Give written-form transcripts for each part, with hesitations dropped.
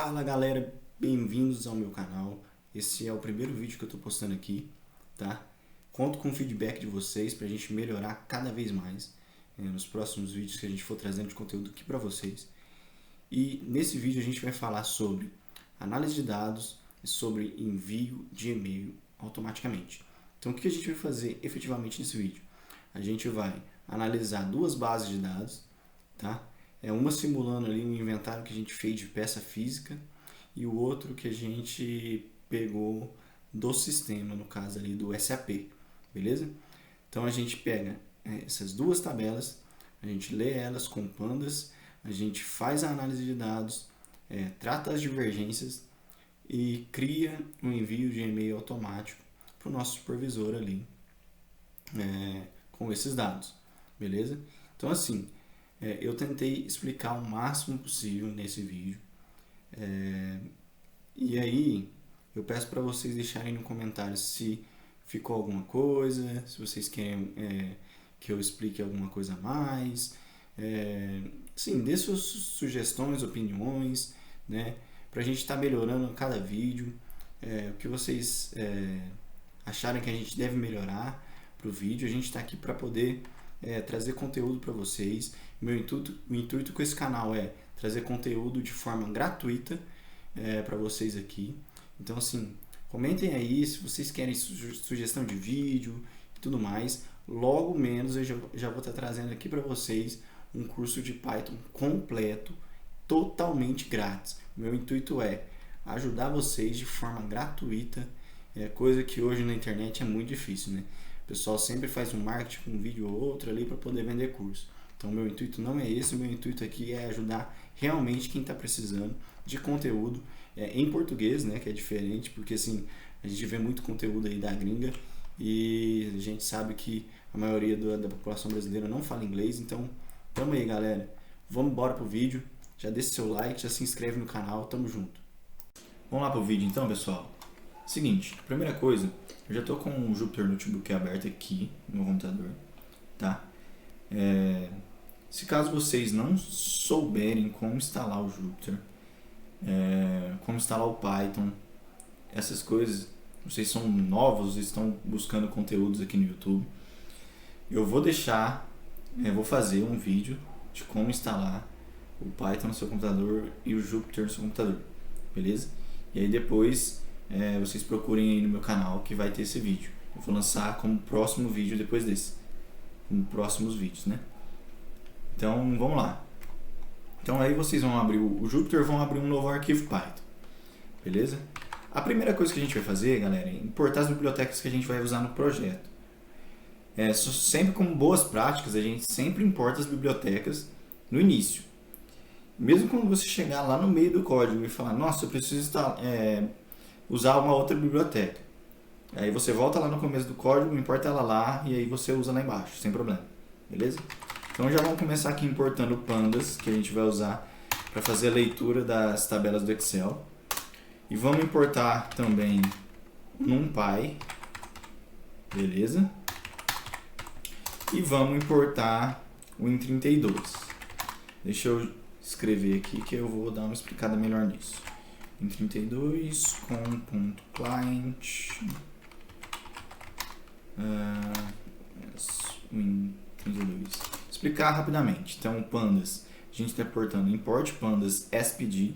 Fala galera, bem-vindos ao meu canal. Esse é o primeiro vídeo que eu estou postando aqui, tá? Conto com o feedback de vocês para a gente melhorar cada vez mais nos próximos vídeos que a gente for trazendo de conteúdo aqui para vocês. E nesse vídeo a gente vai falar sobre análise de dados e sobre envio de e-mail automaticamente. Então o que a gente vai fazer efetivamente nesse vídeo? A gente vai analisar duas bases de dados, tá? Uma simulando ali um inventário que a gente fez de peça física e o outro que a gente pegou do sistema, no caso ali do SAP, beleza? Então a gente pega essas duas tabelas, a gente lê elas com pandas, a gente faz a análise de dados, trata as divergências e cria um envio de e-mail automático para o nosso supervisor ali com esses dados, beleza? Então assim, eu tentei explicar o máximo possível nesse vídeo. E aí, eu peço para vocês deixarem no comentário se ficou alguma coisa, se vocês querem que eu explique alguma coisa a mais. Sim, dê suas sugestões, opiniões, né? Para a gente estar melhorando a cada vídeo. O que vocês acharem que a gente deve melhorar para o vídeo. A gente está aqui para poder trazer conteúdo para vocês. O intuito com esse canal é trazer conteúdo de forma gratuita para vocês aqui. Então assim, comentem aí se vocês querem sugestão de vídeo e tudo mais. Logo menos eu já vou estar trazendo aqui para vocês um curso de Python completo, totalmente grátis. Meu intuito é ajudar vocês de forma gratuita, coisa que hoje na internet é muito difícil, né? O pessoal sempre faz um marketing com um vídeo ou outro ali para poder vender curso. Então, meu intuito não é esse. O meu intuito aqui é ajudar realmente quem está precisando de conteúdo em português, né? Que é diferente, porque assim, a gente vê muito conteúdo aí da gringa e a gente sabe que a maioria da população brasileira não fala inglês. Então, tamo aí, galera. Vamos embora pro vídeo. Já deixa seu like, já se inscreve no canal. Tamo junto. Vamos lá pro vídeo então, pessoal. Seguinte, primeira coisa, eu já estou com o Jupyter Notebook aberto aqui no computador, tá? Se caso vocês não souberem como instalar o Jupyter, como instalar o Python, essas coisas, vocês são novos e estão buscando conteúdos aqui no YouTube, eu vou vou fazer um vídeo de como instalar o Python no seu computador e o Jupyter no seu computador, beleza? E aí depois vocês procurem aí no meu canal que vai ter esse vídeo. Eu vou lançar como próximo vídeo depois desse, como próximos vídeos, né? Então vamos lá. Então aí vocês vão abrir o Jupyter, vão abrir um novo arquivo Python, beleza? A primeira coisa que a gente vai fazer, galera, é importar as bibliotecas que a gente vai usar no projeto. Sempre com boas práticas, a gente sempre importa as bibliotecas no início. Mesmo quando você chegar lá no meio do código e falar, nossa, eu preciso usar uma outra biblioteca. Aí você volta lá no começo do código, importa ela lá e aí você usa lá embaixo, sem problema, beleza? Então já vamos começar aqui importando pandas, que a gente vai usar para fazer a leitura das tabelas do Excel. E vamos importar também NumPy, beleza? E vamos importar o Win32. Deixa eu escrever aqui que eu vou dar uma explicada melhor nisso. Win32 com .client Win32. Explicar rapidamente. Então, pandas, a gente está importando import pandas spd.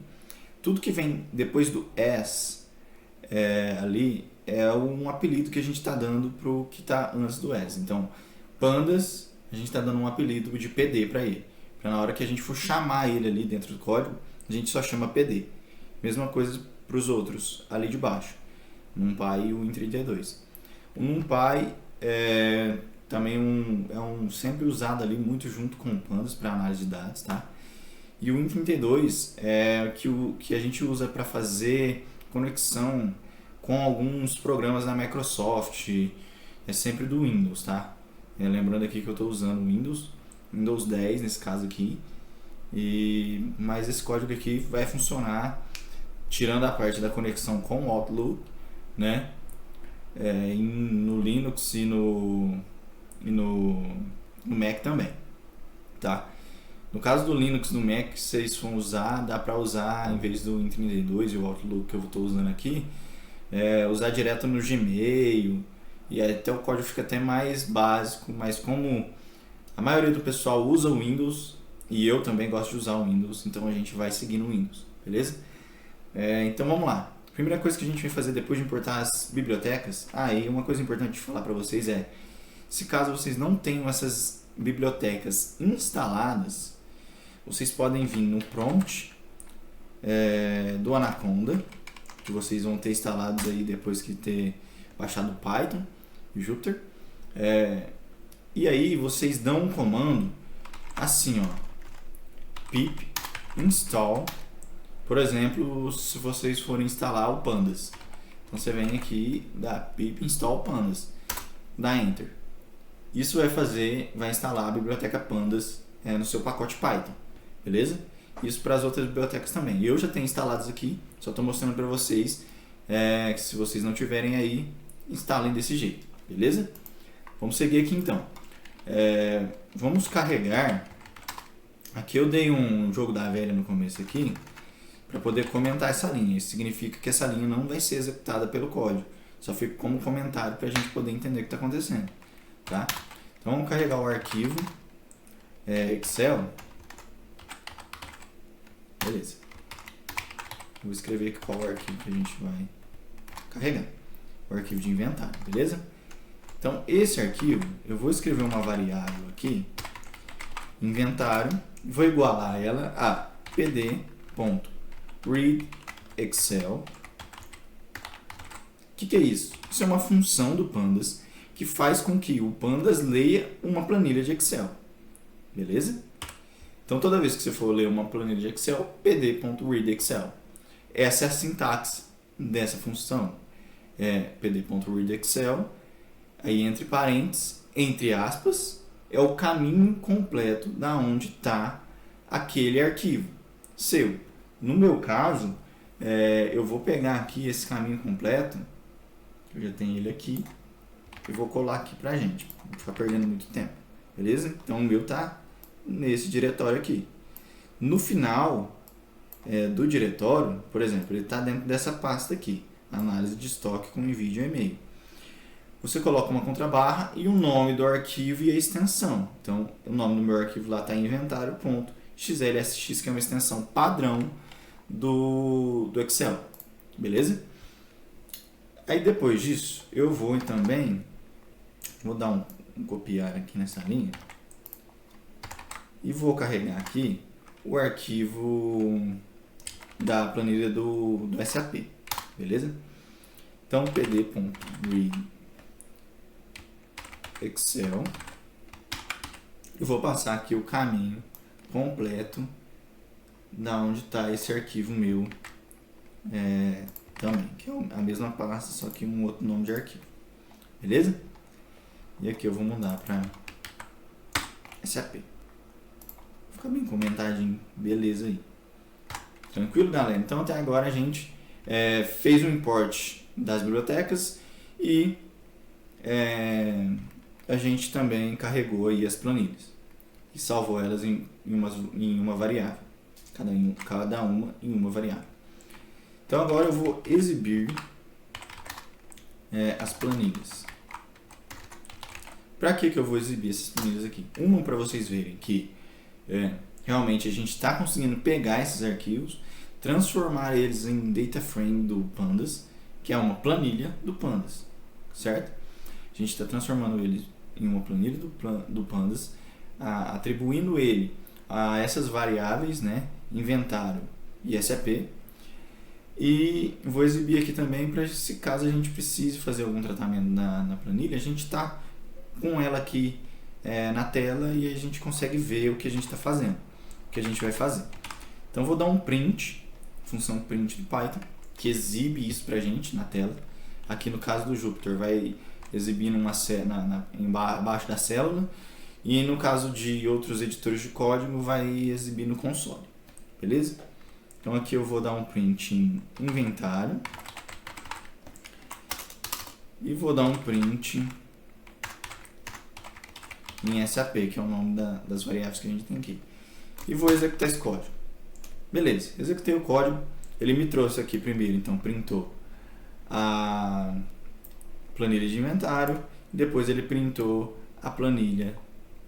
Tudo que vem depois do s ali é um apelido que a gente está dando para o que está antes do s. Então, pandas, a gente está dando um apelido de pd para ele. Para na hora que a gente for chamar ele ali dentro do código, a gente só chama pd. Mesma coisa para os outros ali de baixo. NumPy e o Win32. O NumPy também sempre usado ali muito junto com o pandas para análise de dados, tá? E o Win32 é que a gente usa para fazer conexão com alguns programas da Microsoft, sempre do Windows, tá? Lembrando aqui que eu estou usando o Windows 10 nesse caso aqui, mas esse código aqui vai funcionar tirando a parte da conexão com o Outlook, né? No Linux e no Mac também, tá? No caso do Linux, do Mac, que vocês vão usar, dá para usar, em vez do Win32 e o Outlook que eu estou usando aqui, usar direto no Gmail, e até o código fica até mais básico, mas como a maioria do pessoal usa o Windows, e eu também gosto de usar o Windows, então a gente vai seguir no Windows, beleza? Então vamos lá. A primeira coisa que a gente vai fazer depois de importar as bibliotecas, e uma coisa importante de falar para vocês se caso vocês não tenham essas bibliotecas instaladas, vocês podem vir no prompt do Anaconda, que vocês vão ter instalados aí depois que ter baixado o Python e o Jupyter. E aí vocês dão um comando assim, pip install, por exemplo, se vocês forem instalar o Pandas. Então você vem aqui, dá pip install Pandas, dá enter. Isso vai instalar a biblioteca Pandas no seu pacote Python, beleza? Isso para as outras bibliotecas também. Eu já tenho instaladas aqui, só estou mostrando para vocês que se vocês não tiverem aí, instalem desse jeito, beleza? Vamos seguir aqui então. Vamos carregar. Aqui eu dei um jogo da velha no começo aqui para poder comentar essa linha. Isso significa que essa linha não vai ser executada pelo código, só fica como comentário para a gente poder entender o que está acontecendo, tá? Então vamos carregar o arquivo Excel. Beleza. Vou escrever aqui qual é o arquivo que a gente vai carregar. O arquivo de inventário, beleza? Então esse arquivo, eu vou escrever uma variável aqui, inventário, vou igualar ela a pd.readExcel. O que é isso? Isso é uma função do Pandas que faz com que o Pandas leia uma planilha de Excel, beleza? Então toda vez que você for ler uma planilha de Excel, pd.readExcel. Essa é a sintaxe dessa função. pd.readExcel, aí entre parênteses, entre aspas, é o caminho completo da onde está aquele arquivo seu. No meu caso, eu vou pegar aqui esse caminho completo, eu já tenho ele aqui, e vou colar aqui pra gente, não ficar perdendo muito tempo, beleza? Então o meu tá nesse diretório aqui. No final do diretório, por exemplo, ele está dentro dessa pasta aqui, análise de estoque com envio de e-mail. Você coloca uma contrabarra e o nome do arquivo e a extensão. Então, o nome do meu arquivo lá está inventário.xlsx, que é uma extensão padrão do Excel. Beleza? Aí depois disso, eu vou também, vou dar um copiar aqui nessa linha, e vou carregar aqui o arquivo da planilha do SAP. Beleza? Então, pd.readExcel, eu vou passar aqui o caminho completo da onde está esse arquivo meu também, que é a mesma pasta, só que um outro nome de arquivo, beleza? E aqui eu vou mudar para SAP, fica bem comentadinho, beleza aí, tranquilo, galera? Então até agora a gente fez o import das bibliotecas e a gente também carregou aí as planilhas e salvou elas em uma variável, cada uma em uma variável. Então agora eu vou exibir as planilhas. Para que eu vou exibir essas planilhas aqui? Uma, para vocês verem que realmente a gente está conseguindo pegar esses arquivos, transformar eles em data frame do Pandas, que é uma planilha do Pandas, certo? A gente está transformando ele em uma planilha do Pandas, atribuindo ele a essas variáveis, né, inventário e SAP, e vou exibir aqui também para, se caso a gente precise fazer algum tratamento na planilha, a gente está com ela aqui na tela e a gente consegue ver o que a gente está fazendo, o que a gente vai fazer. Então vou dar um print, função print do Python, que exibe isso para a gente na tela. Aqui no caso do Jupyter vai exibir embaixo da célula, e no caso de outros editores de código vai exibir no console, beleza? Então aqui eu vou dar um print em inventário e vou dar um print em SAP, que é o nome das variáveis que a gente tem aqui. e vou executar esse código. Beleza, executei o código, ele me trouxe aqui primeiro, então printou a planilha de inventário, e depois ele printou a planilha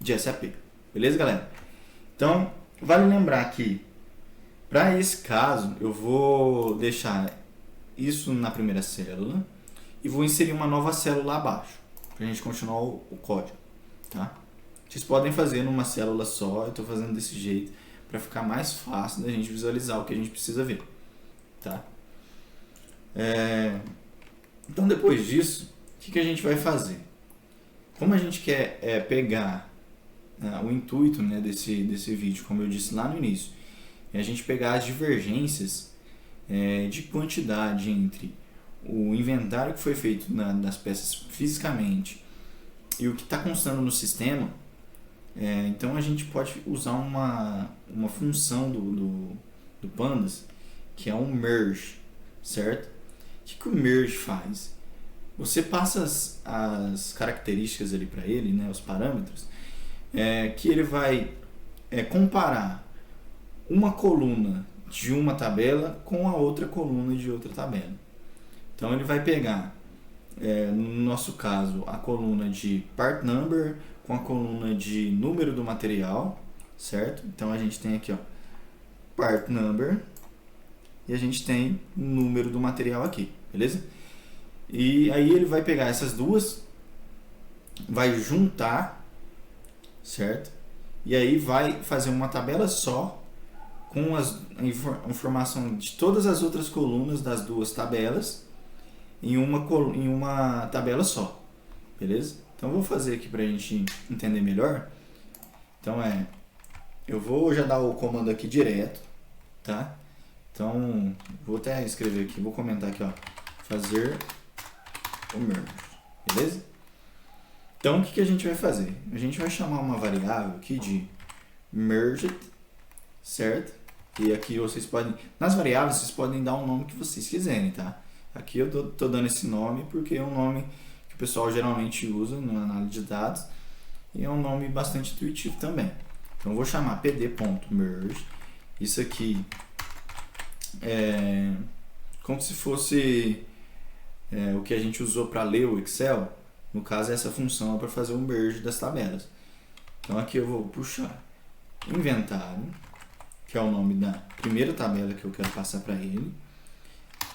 de SAP. Beleza, galera? Então, vale lembrar que para esse caso, eu vou deixar isso na primeira célula e vou inserir uma nova célula abaixo, para a gente continuar o código, tá? Vocês podem fazer numa célula só, eu estou fazendo desse jeito para ficar mais fácil da gente visualizar o que a gente precisa ver, tá? Então, depois disso, o que a gente vai fazer? Como a gente quer pegar o intuito, né, desse vídeo, como eu disse lá no início, é a gente pegar as divergências de quantidade entre o inventário que foi feito das peças fisicamente e o que está constando no sistema. Então a gente pode usar uma função do Pandas, que é um merge, certo? O que o merge faz? Você passa as características ali para ele, né, os parâmetros, que ele vai comparar uma coluna de uma tabela com a outra coluna de outra tabela. Então ele vai pegar, no nosso caso, a coluna de part number com a coluna de número do material, certo? Então a gente tem aqui, ó, part number e a gente tem número do material aqui, beleza? E aí ele vai pegar essas duas, vai juntar, certo? E aí vai fazer uma tabela só com a informação de todas as outras colunas das duas tabelas em uma tabela só, beleza? Então vou fazer aqui para a gente entender melhor. Então eu vou já dar o comando aqui direto, tá? Então vou até escrever aqui, vou comentar aqui, ó, fazer o merge, beleza? Então o que a gente vai fazer? A gente vai chamar uma variável aqui de merged, certo? E aqui vocês podem, nas variáveis vocês podem dar o nome que vocês quiserem, tá? Aqui eu tô dando esse nome porque é um nome que o pessoal geralmente usa na análise de dados e é um nome bastante intuitivo também. Então eu vou chamar pd.merge. Isso aqui é como se fosse o que a gente usou para ler o Excel. No caso, essa função é para fazer o merge das tabelas. Então aqui eu vou puxar inventário, que é o nome da primeira tabela que eu quero passar para ele.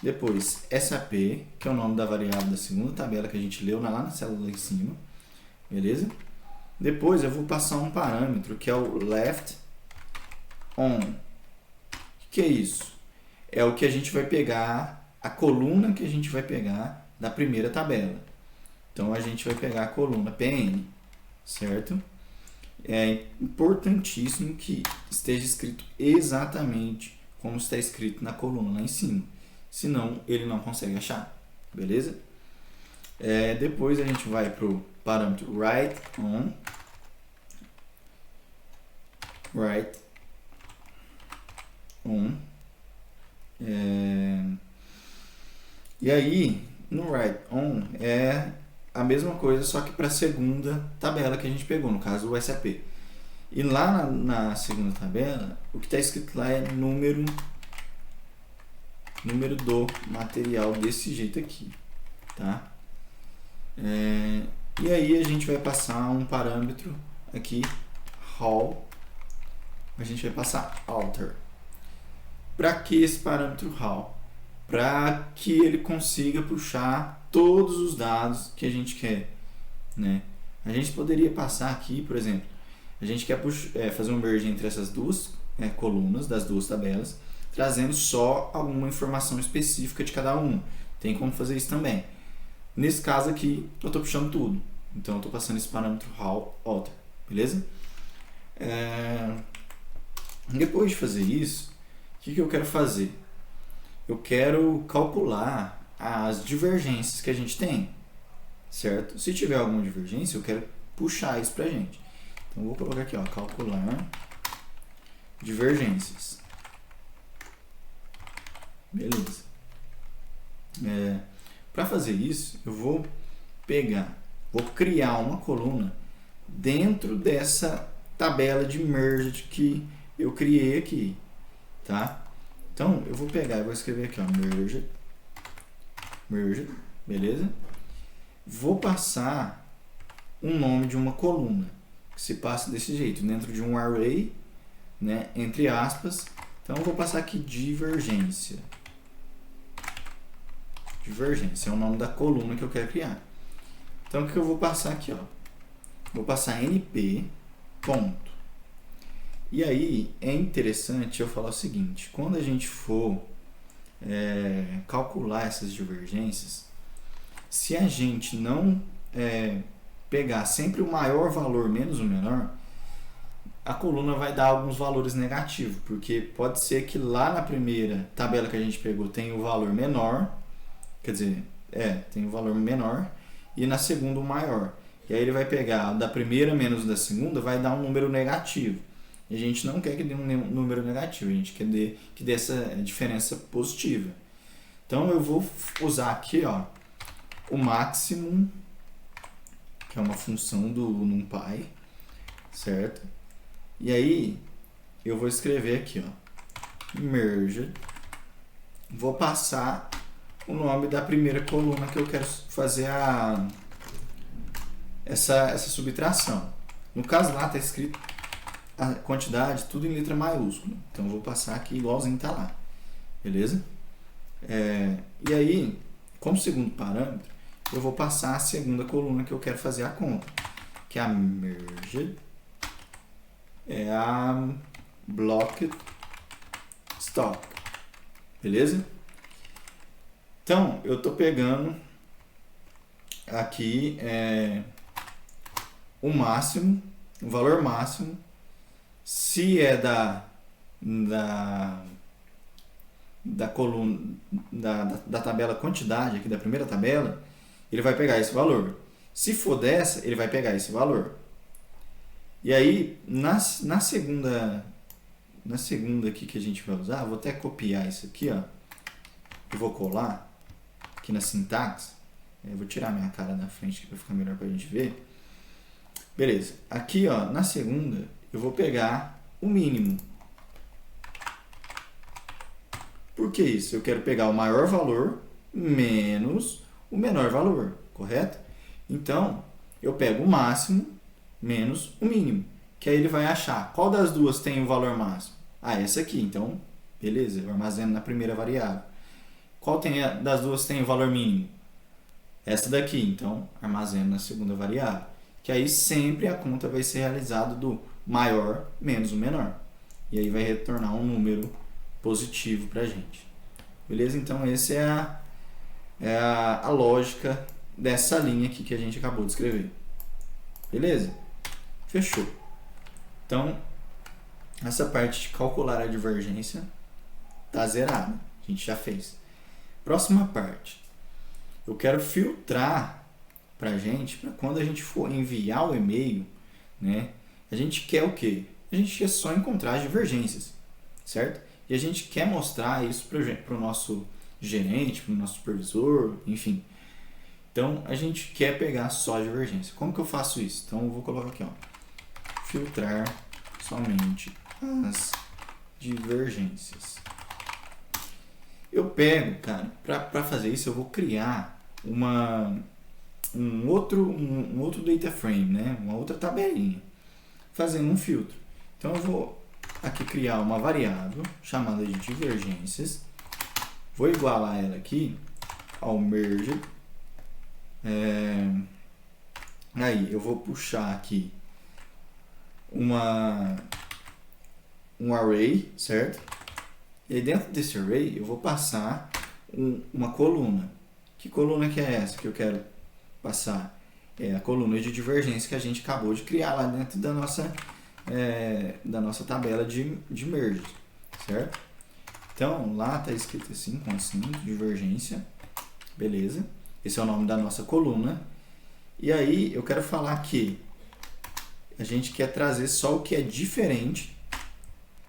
Depois SAP, que é o nome da variável da segunda tabela que a gente leu lá na célula em cima. Beleza? Depois eu vou passar um parâmetro que é o left on. O que é isso? É o que a gente vai pegar, a coluna que a gente vai pegar da primeira tabela. Então a gente vai pegar a coluna PN, certo? É importantíssimo que esteja escrito exatamente como está escrito na coluna lá em cima. Senão ele não consegue achar, beleza? Depois a gente vai para o parâmetro write on. E aí no write on é a mesma coisa, só que para a segunda tabela que a gente pegou, no caso o SAP. E lá na segunda tabela, o que está escrito lá é número do material desse jeito aqui, tá? E aí a gente vai passar um parâmetro aqui, how, a gente vai passar alter. Para que esse parâmetro how? Para que ele consiga puxar todos os dados que a gente quer, né? A gente poderia passar aqui, por exemplo, a gente quer fazer um merge entre essas duas colunas das duas tabelas, trazendo só alguma informação específica de cada um. Tem como fazer isso também. Nesse caso aqui, eu estou puxando tudo. Então, eu estou passando esse parâmetro how alter, beleza? Depois de fazer isso, o que eu quero fazer? Eu quero calcular as divergências que a gente tem, certo? Se tiver alguma divergência, eu quero puxar isso para a gente. Então, eu vou colocar aqui, ó, calcular divergências. Beleza. Para fazer isso, eu vou criar uma coluna dentro dessa tabela de merge que eu criei aqui, tá? Então, eu vou pegar e vou escrever aqui, ó, merge, beleza? Vou passar um nome de uma coluna, que se passa desse jeito, dentro de um array, né, entre aspas. Então, eu vou passar aqui divergência. Divergência é o nome da coluna que eu quero criar. Então, o que eu vou passar aqui, ó? Vou passar np, ponto. E aí, é interessante eu falar o seguinte, quando a gente for calcular essas divergências, se a gente não pegar sempre o maior valor menos o menor, a coluna vai dar alguns valores negativos, porque pode ser que lá na primeira tabela que a gente pegou tem o valor menor, quer dizer, tem o valor menor, e na segunda o maior. E aí ele vai pegar da primeira menos da segunda, vai dar um número negativo. E a gente não quer que dê um número negativo, a gente quer que dê essa diferença positiva. Então eu vou usar aqui, ó, o maximum, que é uma função do NumPy, certo? E aí eu vou escrever aqui, ó, merge, vou passar o nome da primeira coluna que eu quero fazer essa subtração. No caso lá está escrito a quantidade, tudo em letra maiúscula. Então eu vou passar aqui igualzinho está lá. Beleza? E aí, como segundo parâmetro, eu vou passar a segunda coluna que eu quero fazer a conta, que é a merge, é a blocked stock. Beleza? Então, eu estou pegando aqui o máximo, o valor máximo. Se é da coluna, da tabela quantidade, aqui da primeira tabela, ele vai pegar esse valor. Se for dessa, ele vai pegar esse valor. E aí, na segunda aqui que a gente vai usar, vou até copiar isso aqui, ó, e vou colar aqui na sintaxe. Eu vou tirar minha cara da frente para ficar melhor para a gente ver. Beleza. Aqui, ó, na segunda, eu vou pegar o mínimo. Por que isso? Eu quero pegar o maior valor menos o menor valor, correto? Então, eu pego o máximo menos o mínimo, que aí ele vai achar qual das duas tem o valor máximo. Essa aqui. Então, beleza, eu armazeno na primeira variável. Qual das duas tem o valor mínimo? Essa daqui. Então, armazeno na segunda variável. Que aí sempre a conta vai ser realizada do maior menos o menor. E aí vai retornar um número positivo para a gente. Beleza? Então, essa é a lógica dessa linha aqui que a gente acabou de escrever. Beleza? Fechou. Então, essa parte de calcular a divergência está zerada. A gente já fez. Próxima parte. Eu quero filtrar para a gente, para quando a gente for enviar o e-mail, né? A gente quer o quê? A gente quer só encontrar as divergências, certo? E a gente quer mostrar isso para o nosso gerente, para o nosso supervisor, enfim. Então, a gente quer pegar só a divergência. Como que eu faço isso? Então, eu vou colocar aqui, ó, filtrar somente as divergências. Eu pego, cara, para fazer isso, eu vou criar um outro data frame, né? Uma outra tabelinha, fazendo um filtro. Então, eu vou aqui criar uma variável chamada de divergências. Vou igualar ela aqui ao merge. Aí, eu vou puxar aqui um array, certo? E aí dentro desse array eu vou passar uma coluna. Que coluna que é essa que eu quero passar? É a coluna de divergência que a gente acabou de criar lá dentro da nossa tabela de merge, certo? Então lá está escrito assim, constante divergência, beleza? Esse é o nome da nossa coluna. E aí eu quero falar que a gente quer trazer só o que é diferente.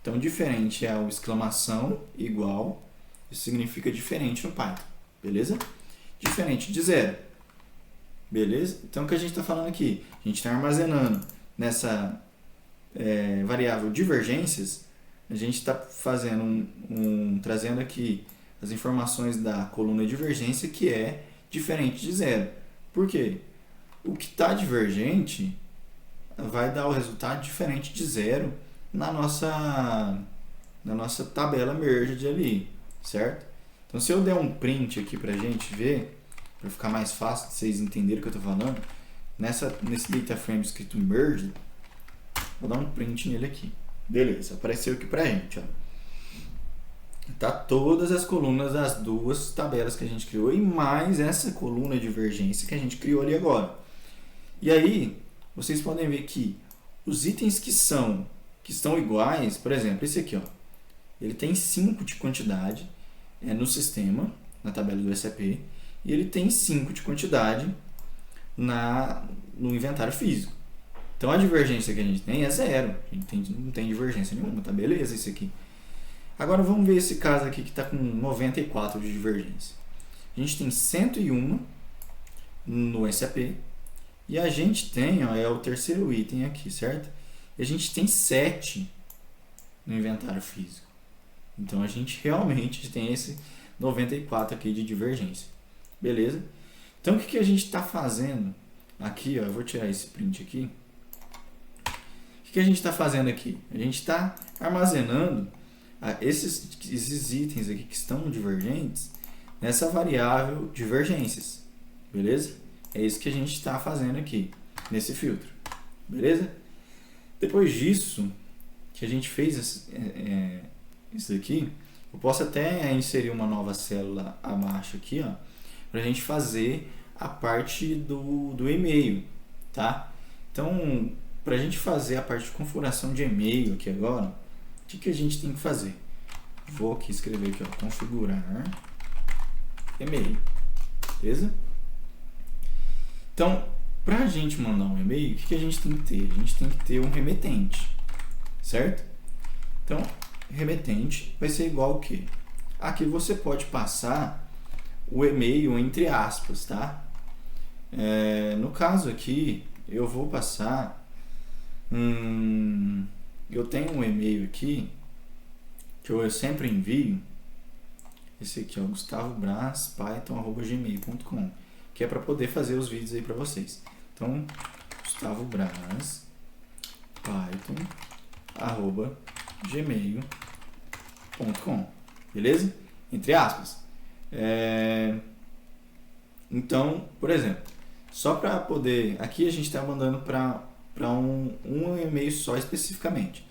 Então, diferente é o exclamação igual. Isso significa diferente no Python. Beleza? Diferente de zero. Beleza? Então, o que a gente está falando aqui? A gente está armazenando nessa variável divergências a gente está fazendo trazendo aqui as informações da coluna divergência, que é diferente de zero. Por quê? O que está divergente vai dar o resultado diferente de zero na nossa tabela merged ali, certo? Então, se eu der um print aqui para a gente ver, para ficar mais fácil de vocês entenderem o que eu estou falando, nesse data frame escrito merged, vou dar um print nele aqui. Beleza, apareceu aqui para a gente, ó. Tá todas as colunas das duas tabelas que a gente criou e mais essa coluna de divergência que a gente criou ali agora. E aí, vocês podem ver que os itens que estão iguais, por exemplo, esse aqui, ó, ele tem 5 de quantidade no sistema, na tabela do SAP, e ele tem 5 de quantidade no inventário físico. Então a divergência que a gente tem é zero, a gente não tem divergência nenhuma, tá beleza isso aqui. Agora vamos ver esse caso aqui que está com 94 de divergência. A gente tem 101 no SAP e a gente tem, ó, é o terceiro item aqui, certo? E a gente tem 7 no inventário físico. Então a gente realmente tem esse 94 aqui de divergência. Beleza? Então o que a gente está fazendo aqui, ó, eu vou tirar esse print aqui. O que a gente está fazendo aqui? A gente está armazenando esses itens aqui que estão divergentes nessa variável divergências, beleza? É isso que a gente está fazendo aqui, nesse filtro, beleza? Depois disso, que a gente fez isso aqui, eu posso até inserir uma nova célula abaixo aqui, ó, para a gente fazer a parte do e-mail, tá? Então, para a gente fazer a parte de configuração de e-mail aqui agora, o que a gente tem que fazer? Vou aqui escrever aqui, ó, configurar e-mail, beleza? Então, para a gente mandar um e-mail, o que a gente tem que ter? A gente tem que ter um remetente, certo? Então, remetente vai ser igual ao quê? Aqui você pode passar o e-mail entre aspas, tá? No caso aqui, eu vou passar eu tenho um e-mail aqui que eu sempre envio, esse aqui é o gustavobraz.python@gmail.com, que é para poder fazer os vídeos aí para vocês. Então, gustavobraz.python@gmail.com, beleza? Entre aspas. Então, por exemplo, só para poder, aqui a gente está mandando para um e-mail só especificamente,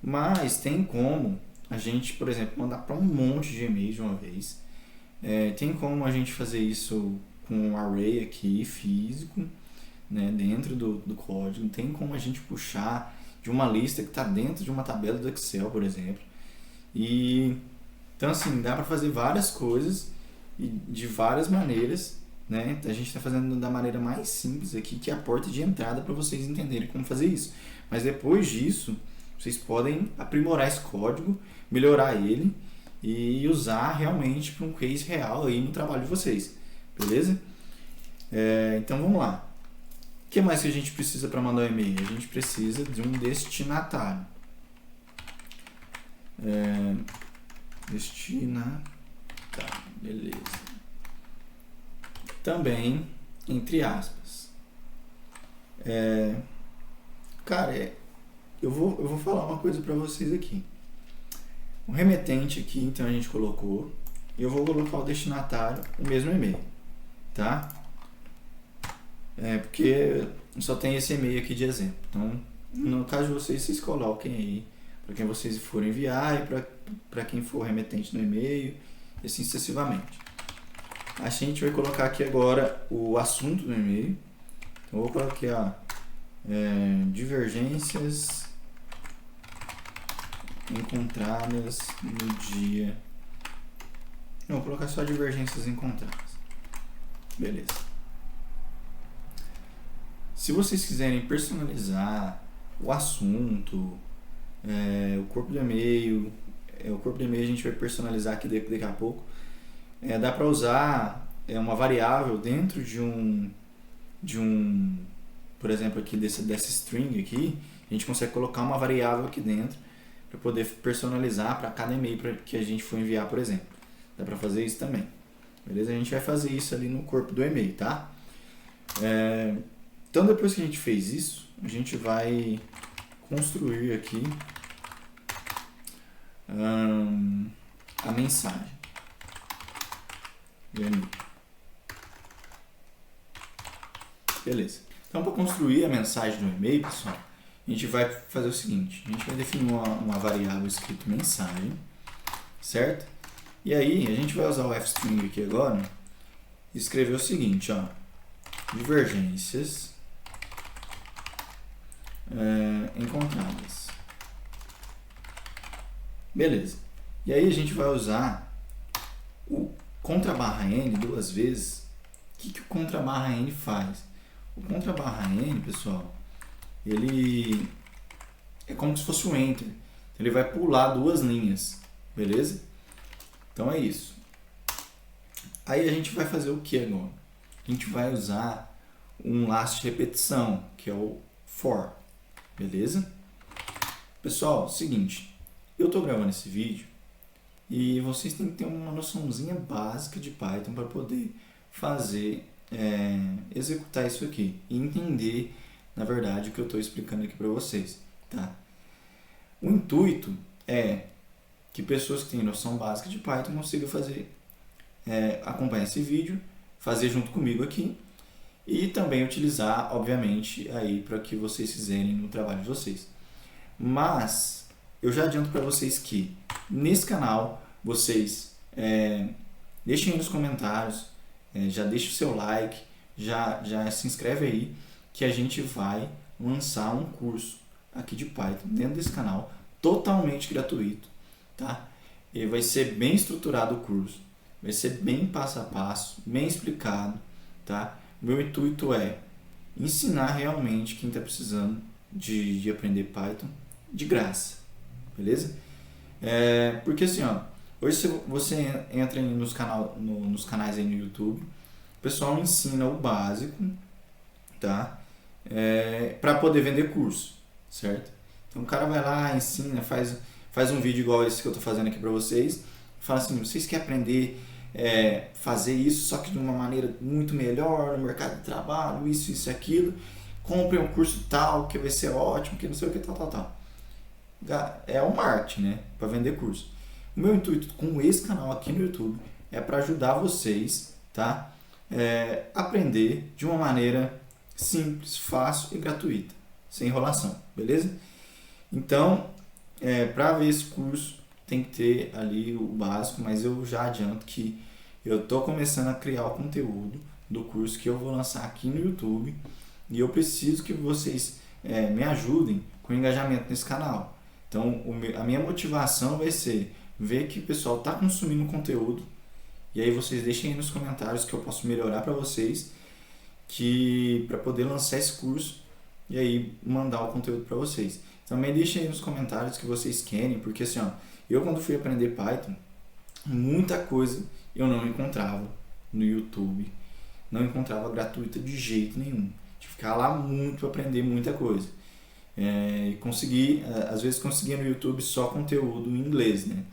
mas tem como a gente, por exemplo, mandar para um monte de e-mails de uma vez. Tem como a gente fazer isso com um array aqui físico, né, dentro do código. Tem como a gente puxar de uma lista que está dentro de uma tabela do Excel, por exemplo. Então assim, dá para fazer várias coisas e de várias maneiras, né? A gente está fazendo da maneira mais simples aqui, que é a porta de entrada para vocês entenderem como fazer isso. Mas depois disso, vocês podem aprimorar esse código, melhorar ele e usar realmente para um case real aí no trabalho de vocês, beleza? Então vamos lá. O que mais que a gente precisa para mandar um e-mail? A gente precisa de um destinatário. Destinatário, beleza. Também, entre aspas. Cara, eu vou falar uma coisa para vocês aqui. O remetente aqui, então a gente colocou. Eu vou colocar o destinatário, o mesmo e-mail, tá? Porque só tem esse e-mail aqui de exemplo. Então, no caso de vocês coloquem aí para quem vocês forem enviar e para quem for remetente no e-mail, e assim sucessivamente. A gente vai colocar aqui agora o assunto do e-mail. Então, eu vou colocar aqui, ó, divergências encontradas no dia. Não, vou colocar só divergências encontradas. Beleza. Se vocês quiserem personalizar o assunto, o corpo do e-mail, o corpo do e-mail a gente vai personalizar aqui daqui a pouco. Dá para usar uma variável dentro de um, por exemplo, aqui dessa string aqui, a gente consegue colocar uma variável aqui dentro para poder personalizar para cada e-mail que a gente for enviar, por exemplo. Dá para fazer isso também. Beleza? A gente vai fazer isso ali no corpo do e-mail, tá? Então, depois que a gente fez isso, a gente vai construir aqui a mensagem do e-mail. Beleza. Então, para construir a mensagem do e-mail, pessoal, a gente vai fazer o seguinte. A gente vai definir uma variável escrito mensagem, certo? E aí, a gente vai usar o fstring aqui agora e escrever o seguinte, ó. Divergências encontradas. Beleza. E aí a gente vai usar o _n duas vezes. O que o _n faz? O _n, pessoal, ele é como se fosse um enter. Ele vai pular duas linhas, beleza? Então é isso. Aí a gente vai fazer o que agora? A gente vai usar um laço de repetição, que é o for, beleza? Pessoal, seguinte, eu estou gravando esse vídeo e vocês têm que ter uma noçãozinha básica de Python para poder fazer, executar isso aqui e entender, na verdade, o que eu estou explicando aqui para vocês, tá? O intuito é que pessoas que têm noção básica de Python consigam fazer, acompanhar esse vídeo, fazer junto comigo aqui e também utilizar, obviamente, aí para que vocês fizerem no trabalho de vocês. Mas eu já adianto para vocês que nesse canal vocês deixem aí nos comentários, já deixa o seu like, já se inscreve aí que a gente vai lançar um curso aqui de Python dentro desse canal, totalmente gratuito, tá? E vai ser bem estruturado o curso, vai ser bem passo a passo, bem explicado, tá? Meu intuito é ensinar realmente quem está precisando de aprender Python de graça, beleza? Porque assim, ó, hoje se você entra aí nos canais aí no YouTube, o pessoal ensina o básico, tá? Para poder vender curso, certo? Então o cara vai lá, ensina, faz um vídeo igual esse que eu estou fazendo aqui para vocês, fala assim, vocês querem aprender fazer isso, só que de uma maneira muito melhor no mercado de trabalho, isso e aquilo, comprem um curso tal, que vai ser ótimo, que não sei o que, tal. É o marketing, né? Para vender curso. O meu intuito com esse canal aqui no YouTube é para ajudar vocês, tá? Aprender de uma maneira simples, fácil e gratuita, sem enrolação, beleza? Então, para ver esse curso tem que ter ali o básico, mas eu já adianto que eu estou começando a criar o conteúdo do curso que eu vou lançar aqui no YouTube e eu preciso que vocês me ajudem com o engajamento nesse canal. Então, a minha motivação vai ser ver que o pessoal está consumindo conteúdo e aí vocês deixem aí nos comentários que eu posso melhorar para vocês, para poder lançar esse curso e aí mandar o conteúdo para vocês. Também deixem aí nos comentários que vocês querem, porque assim, ó, eu quando fui aprender Python, muita coisa eu não encontrava no YouTube, não encontrava gratuita de jeito nenhum. Tive que ficar lá muito para aprender muita coisa. E às vezes conseguia no YouTube só conteúdo em inglês, né?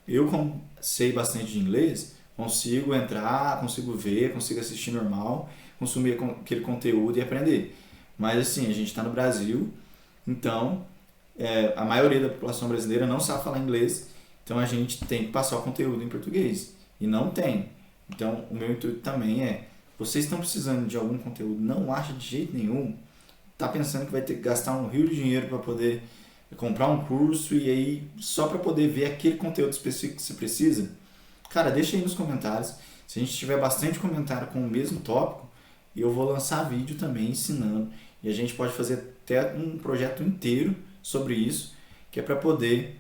Eu, como sei bastante de inglês, consigo entrar, consigo ver, consigo assistir normal, consumir aquele conteúdo e aprender. Mas assim, a gente está no Brasil, então a maioria da população brasileira não sabe falar inglês, então a gente tem que passar o conteúdo em português. E não tem. Então o meu intuito também vocês estão precisando de algum conteúdo, não acha de jeito nenhum, tá pensando que vai ter que gastar um rio de dinheiro para poder comprar um curso e aí só para poder ver aquele conteúdo específico que você precisa, cara, deixa aí nos comentários. Se a gente tiver bastante comentário com o mesmo tópico, eu vou lançar vídeo também ensinando e a gente pode fazer até um projeto inteiro sobre isso, que é para poder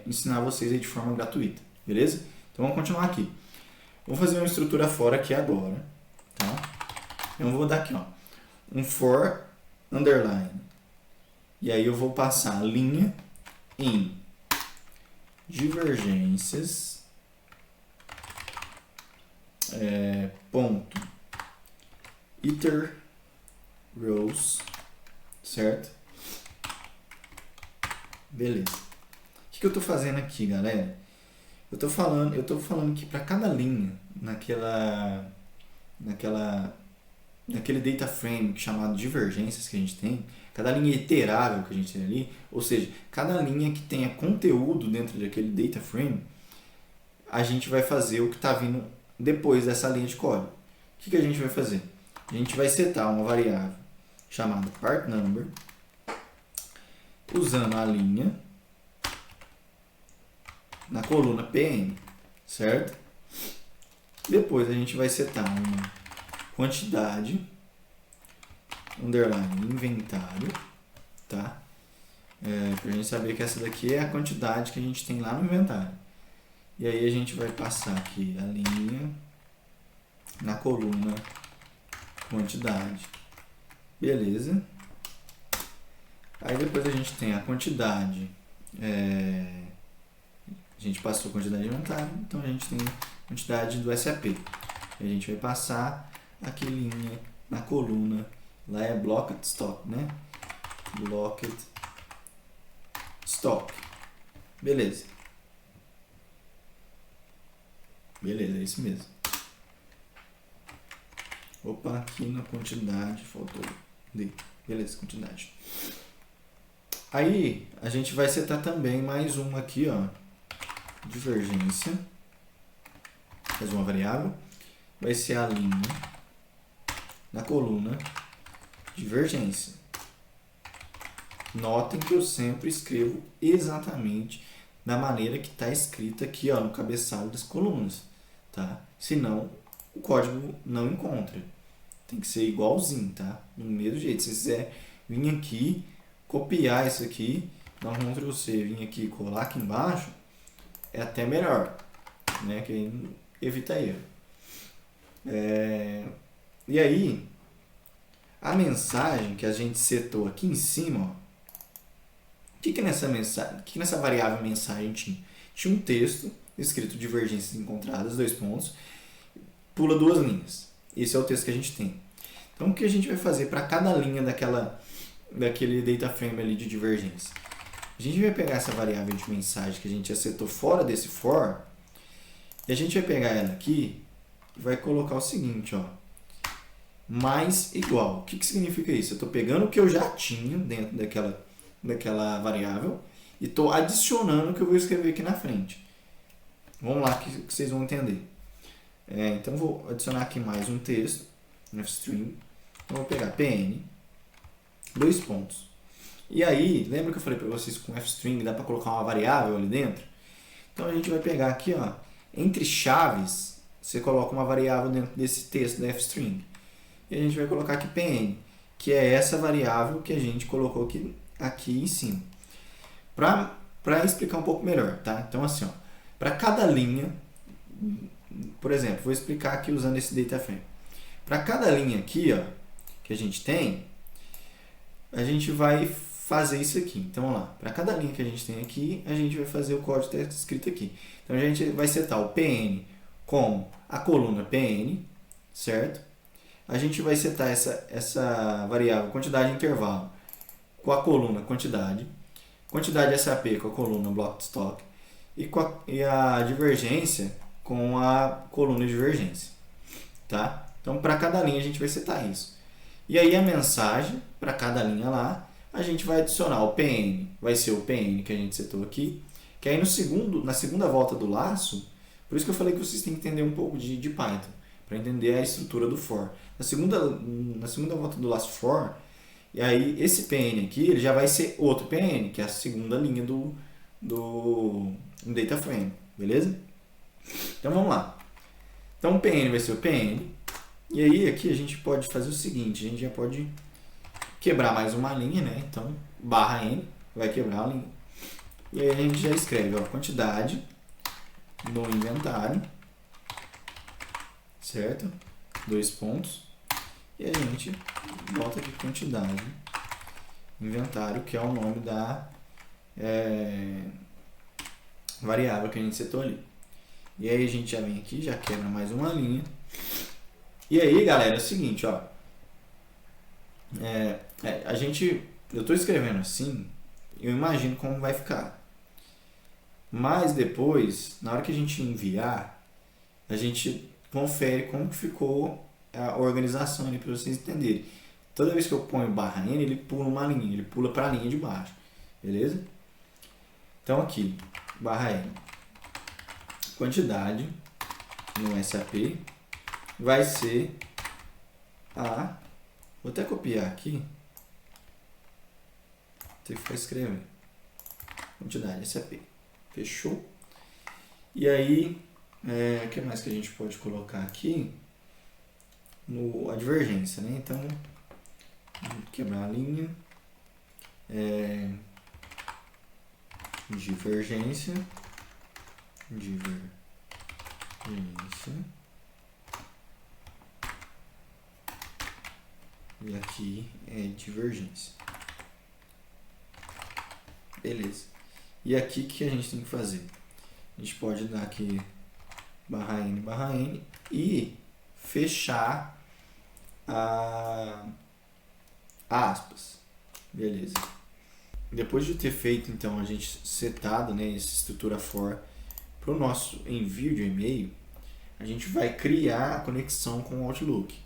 ensinar vocês aí de forma gratuita, beleza? Então vamos continuar aqui. Vou fazer uma estrutura for aqui agora, tá? Eu vou dar aqui, ó, um for underline. E aí eu vou passar a linha em divergências ponto iter rows, certo? Beleza. que eu estou fazendo aqui, galera? Eu estou falando que para cada linha naquele data frame chamado divergências que a gente tem, cada linha iterável que a gente tem ali, ou seja, cada linha que tenha conteúdo dentro daquele data frame, a gente vai fazer o que está vindo depois dessa linha de código. O que a gente vai fazer? A gente vai setar uma variável chamada part number, usando a linha na coluna PN, certo? Depois a gente vai setar uma quantidade, underline inventário, tá? Pra gente saber que essa daqui é a quantidade que a gente tem lá no inventário. E aí a gente vai passar aqui a linha na coluna quantidade. Beleza. Aí depois a gente tem a quantidade, a gente passou a quantidade de inventário, então a gente tem a quantidade do SAP. A gente vai passar aqui linha na coluna, lá é blocked stock, né? Blocked stock. Beleza. Beleza, é isso mesmo. Opa, aqui na quantidade faltou D. Beleza, quantidade. Aí a gente vai setar também mais uma aqui, ó, divergência, mais uma variável, vai ser a linha na coluna divergência. Notem que eu sempre escrevo exatamente da maneira que está escrita aqui, ó, no cabeçalho das colunas, tá? Senão o código não encontra. Tem que ser igualzinho, tá? Do mesmo jeito. Se você quiser vir aqui, copiar isso aqui, dar um Ctrl C, vir aqui e colar aqui embaixo, é até melhor, né? Que aí evita erro. E aí, a mensagem que a gente setou aqui em cima, ó, o que nessa mensagem, que nessa variável mensagem tinha? Tinha um texto escrito divergências encontradas, 2 pontos, pula 2 linhas. Esse é o texto que a gente tem. Então, o que a gente vai fazer para cada linha daquele data frame ali de divergência? A gente vai pegar essa variável de mensagem que a gente acertou fora desse for, e a gente vai pegar ela aqui e vai colocar o seguinte, ó, mais igual. O que significa isso? Eu estou pegando o que eu já tinha dentro daquela variável e estou adicionando o que eu vou escrever aqui na frente. Vamos lá que vocês vão entender. Então, vou adicionar aqui mais um texto, um string. Então, vou pegar pn, 2 pontos. E aí, lembra que eu falei para vocês que com fstring dá para colocar uma variável ali dentro? Então, a gente vai pegar aqui, ó, entre chaves, você coloca uma variável dentro desse texto da fstring. E a gente vai colocar aqui pn, que é essa variável que a gente colocou aqui em cima. Para explicar um pouco melhor, tá? Então, assim, ó, para cada linha, por exemplo, vou explicar aqui usando esse data frame. Para cada linha aqui, ó, que a gente tem, a gente vai fazer isso aqui. Então, vamos lá. Para cada linha que a gente tem aqui, a gente vai fazer o código que está escrito aqui. Então, a gente vai setar o PN com a coluna PN, certo? A gente vai setar essa variável quantidade de intervalo com a coluna quantidade SAP com a coluna block stock e a divergência com a coluna divergência, tá? Então, para cada linha a gente vai setar isso. E aí a mensagem, para cada linha lá, a gente vai adicionar o PN, vai ser o PN que a gente setou aqui, que aí na segunda volta do laço, por isso que eu falei que vocês têm que entender um pouco de Python, para entender a estrutura do for. Na segunda volta do laço for, e aí esse PN aqui, ele já vai ser outro PN, que é a segunda linha do data frame, beleza? Então vamos lá. Então o PN vai ser o PN, e aí aqui a gente pode fazer o seguinte, a gente já pode quebrar mais uma linha, né? Então barra N vai quebrar a linha. E aí a gente já escreve, ó, quantidade no inventário, certo? 2 pontos. E a gente bota aqui quantidade inventário, que é o nome da variável que a gente setou ali. E aí a gente já vem aqui, já quebra mais uma linha. E aí, galera, é o seguinte, ó. Eu estou escrevendo assim, eu imagino como vai ficar. Mas depois, na hora que a gente enviar, a gente confere como que ficou a organização ali para vocês entenderem. Toda vez que eu ponho barra N, ele pula uma linha, ele pula para a linha de baixo, beleza? Então aqui, barra N, quantidade no SAP vai ser a, vou até copiar aqui, tem que ficar escrevendo, quantidade SAP, fechou? E aí, o que mais que a gente pode colocar aqui? A divergência, né? Então, quebrar a linha, divergência, e aqui é divergência. Beleza. E aqui o que a gente tem que fazer? A gente pode dar aqui barra N e fechar a aspas. Beleza. Depois de ter feito, então, a gente setado, né, essa estrutura for para o nosso envio de e-mail, a gente vai criar a conexão com o Outlook.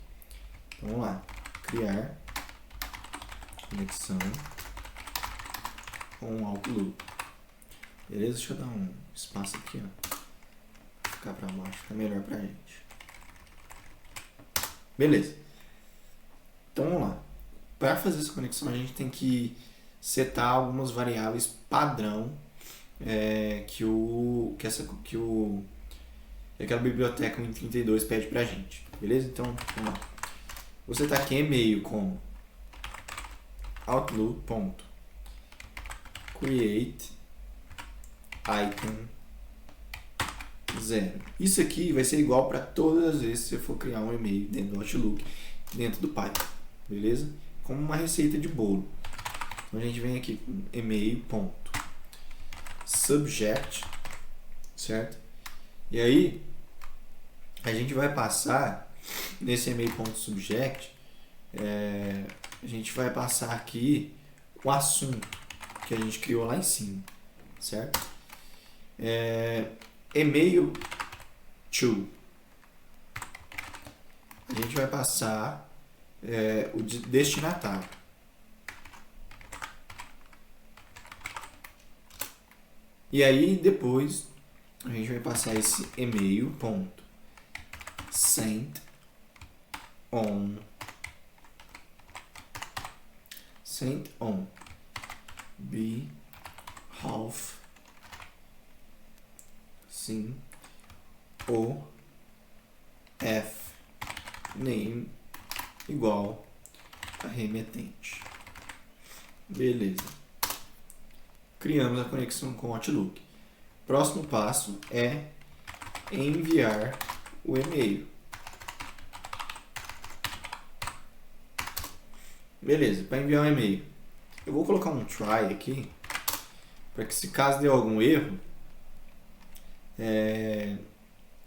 Então, vamos lá. Criar conexão com o Outlook. Beleza? Deixa eu dar um espaço aqui, ó. Ficar para baixo, fica melhor pra gente. Beleza. Então, vamos lá. Para fazer essa conexão, a gente tem que setar algumas variáveis padrão que aquela biblioteca 1.32 pede pra gente. Beleza? Então, vamos lá. Você tá aqui e-mail com outlook.create item 0. Isso aqui vai ser igual para todas as vezes que você for criar um e-mail dentro do Outlook, dentro do Python. Beleza? Como uma receita de bolo. Então a gente vem aqui com e-mail.subject, certo? E aí a gente vai passar nesse e-mail.subject, a gente vai passar aqui o assunto que a gente criou lá em cima, certo? E-mail to, a gente vai passar o destinatário. E aí depois a gente vai passar esse e-mail ponto send on behalf sim o f name igual a remetente. Beleza. Criamos a conexão com o Outlook. Próximo passo é enviar o e-mail. Beleza, para enviar um e-mail, eu vou colocar um try aqui, para que se caso dê algum erro,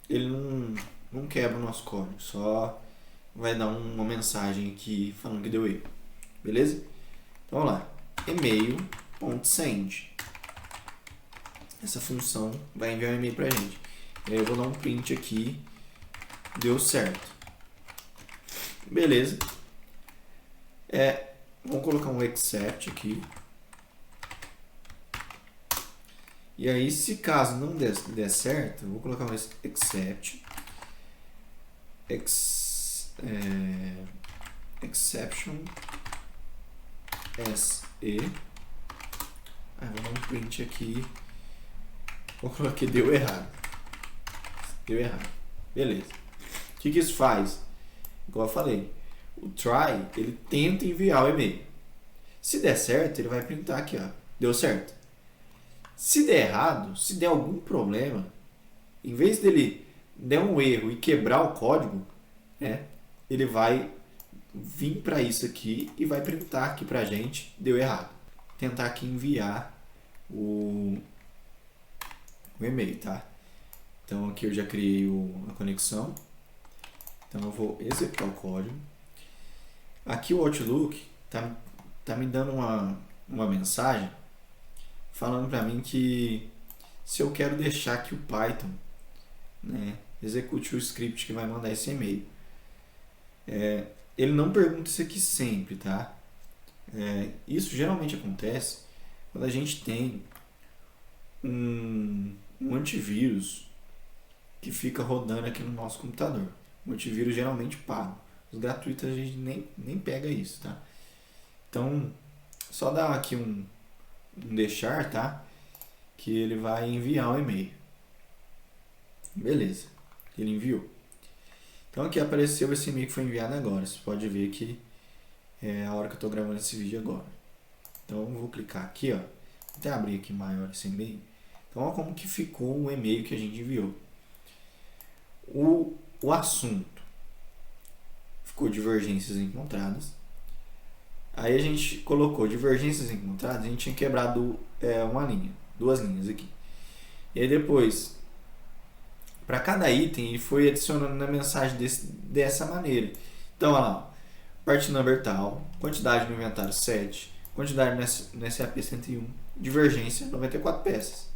ele não quebra o nosso código, só vai dar uma mensagem aqui falando que deu erro. Beleza? Então vamos lá, e-mail.send. Essa função vai enviar um e-mail para a gente. E aí eu vou dar um print aqui, deu certo. Beleza. Vamos colocar um except aqui. E aí, se caso não der certo, eu vou colocar um except. Exception SE. Vou dar um print aqui. Vou colocar que deu errado. Deu errado. Beleza. O que isso faz? Igual eu falei. O try, ele tenta enviar o e-mail. Se der certo, ele vai printar aqui, ó. Deu certo. Se der errado, se der algum problema, em vez dele der um erro e quebrar o código, ele vai vir para isso aqui e vai printar aqui pra gente, deu errado. Tentar aqui enviar o e-mail, tá? Então aqui eu já criei a conexão. Então eu vou executar o código. Aqui o Outlook tá me dando uma mensagem falando para mim que se eu quero deixar que o Python, né, execute o script que vai mandar esse e-mail. Ele não pergunta isso aqui sempre, tá? Isso geralmente acontece quando a gente tem um antivírus que fica rodando aqui no nosso computador. O antivírus geralmente pago. Os gratuitos a gente nem pega isso, tá? Então, só dá aqui um deixar, tá? Que ele vai enviar o e-mail. Beleza. Ele enviou. Então aqui apareceu esse e-mail que foi enviado agora. Você pode ver que é a hora que eu estou gravando esse vídeo agora. Então eu vou clicar aqui, ó. Vou até abrir aqui maior esse e-mail. Então olha como que ficou o e-mail que a gente enviou. O assunto ficou divergências encontradas. Aí a gente colocou divergências encontradas, a gente tinha quebrado uma linha, 2 linhas aqui. E aí depois, para cada item, ele foi adicionando na mensagem dessa maneira. Então, olha lá, part number tal, quantidade no inventário 7, quantidade no SAP 101, divergência 94 peças.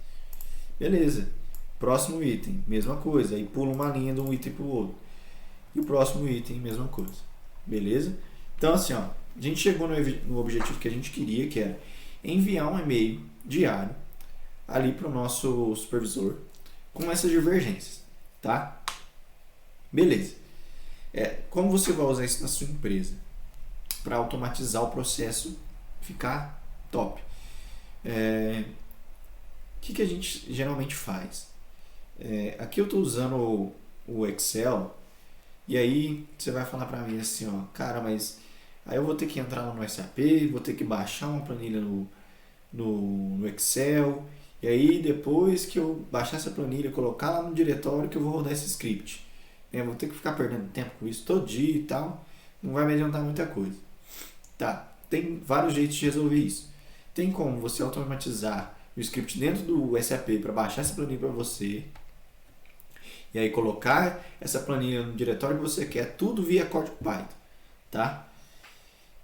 Beleza. Próximo item, mesma coisa. Aí pula uma linha de um item para o outro. E o próximo item, mesma coisa. Beleza? Então, assim, ó, a gente chegou no objetivo que a gente queria, que era enviar um e-mail diário ali para o nosso supervisor com essas divergências, tá? Beleza. Como você vai usar isso na sua empresa para automatizar o processo ficar top? O que a gente geralmente faz? Aqui eu estou usando o Excel e aí você vai falar para mim assim, ó, cara, mas aí eu vou ter que entrar no SAP, vou ter que baixar uma planilha no Excel. E aí depois que eu baixar essa planilha, colocar lá no diretório que eu vou rodar esse script. Eu vou ter que ficar perdendo tempo com isso todo dia e tal. Não vai me adiantar muita coisa. Tá, tem vários jeitos de resolver isso. Tem como você automatizar o script dentro do SAP para baixar essa planilha para você. E aí colocar essa planilha no diretório que você quer, tudo via código Python. Tá?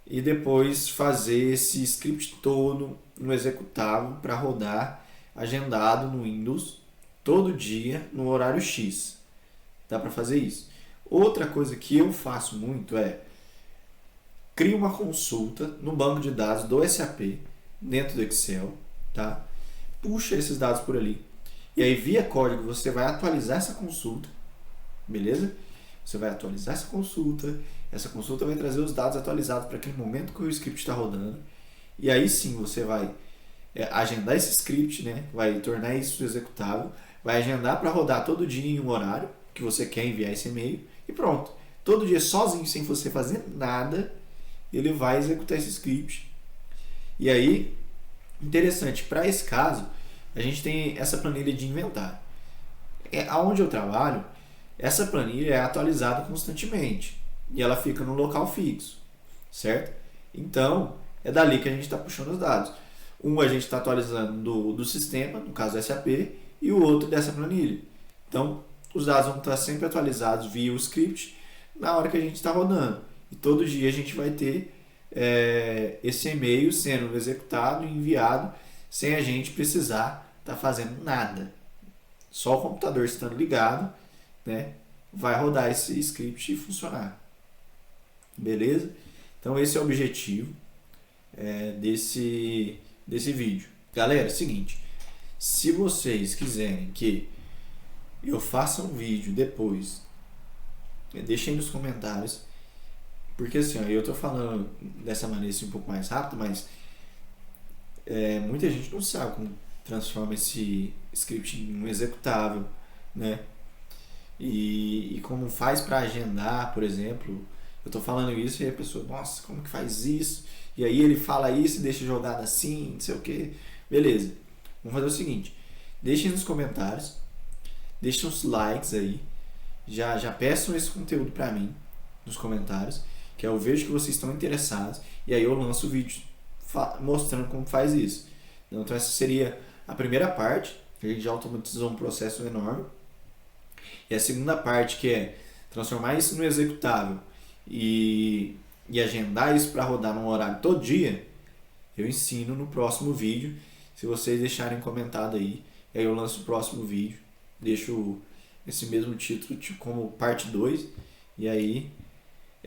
E depois fazer esse script todo no executável para rodar agendado no Windows todo dia no horário X. Dá para fazer isso. Outra coisa que eu faço muito crio uma consulta no banco de dados do SAP dentro do Excel, tá? Puxa esses dados por ali. E aí via código você vai atualizar essa consulta, beleza? Você vai atualizar essa consulta vai trazer os dados atualizados para aquele momento que o script está rodando. E aí sim você vai agendar esse script, né? Vai tornar isso executável, vai agendar para rodar todo dia em um horário que você quer enviar esse e-mail e pronto. Todo dia sozinho, sem você fazer nada, ele vai executar esse script. E aí, interessante, para esse caso, a gente tem essa planilha de inventário. Aonde eu trabalho, essa planilha é atualizada constantemente e ela fica no local fixo, certo? Então, é dali que a gente está puxando os dados. Um a gente está atualizando do sistema, no caso do SAP, e o outro dessa planilha. Então, os dados vão estar sempre atualizados via o script na hora que a gente está rodando. E todo dia a gente vai ter esse e-mail sendo executado e enviado sem a gente precisar estar fazendo nada. Só o computador estando ligado, né, vai rodar esse script e funcionar. Beleza? Então esse é o objetivo desse vídeo. Galera, é o seguinte, se vocês quiserem que eu faça um vídeo depois, deixem aí nos comentários, porque assim, eu tô falando dessa maneira assim, um pouco mais rápido, mas muita gente não sabe como transforma esse script em um executável, né? E como faz para agendar, por exemplo. Eu tô falando isso e a pessoa, nossa, como que faz isso? E aí ele fala isso e deixa jogado assim, não sei o que. Beleza. Vamos fazer o seguinte. Deixem nos comentários. Deixem os likes aí. Já peçam esse conteúdo para mim nos comentários. Que eu vejo que vocês estão interessados. E aí eu lanço o vídeo mostrando como faz isso. Então essa seria a primeira parte. A gente já automatizou um processo enorme. E a segunda parte, que é transformar isso no executável e agendar isso para rodar num horário todo dia, eu ensino no próximo vídeo. Se vocês deixarem comentado aí, Aí eu lanço o próximo vídeo, deixo esse mesmo título como parte 2, e aí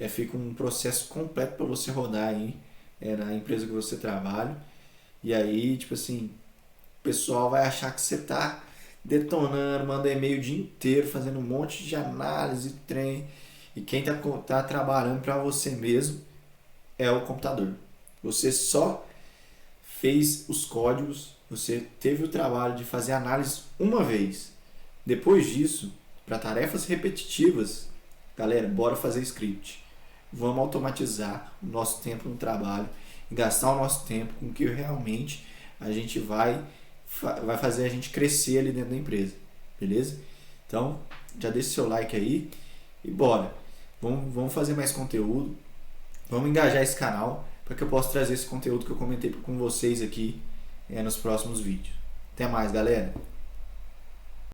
fica um processo completo para você rodar aí na empresa que você trabalha. E aí, tipo assim, o pessoal vai achar que você tá detonando, manda e-mail o dia inteiro, fazendo um monte de análise, trem. E quem tá trabalhando para você mesmo é o computador. Você só fez os códigos, você teve o trabalho de fazer análise uma vez. Depois disso, para tarefas repetitivas, galera, bora fazer script. Vamos automatizar o nosso tempo no trabalho e gastar o nosso tempo com o que realmente a gente vai fazer a gente crescer ali dentro da empresa. Beleza? Então, já deixa o seu like aí e bora. Vamos fazer mais conteúdo. Vamos engajar esse canal para que eu possa trazer esse conteúdo que eu comentei com vocês aqui nos próximos vídeos. Até mais, galera!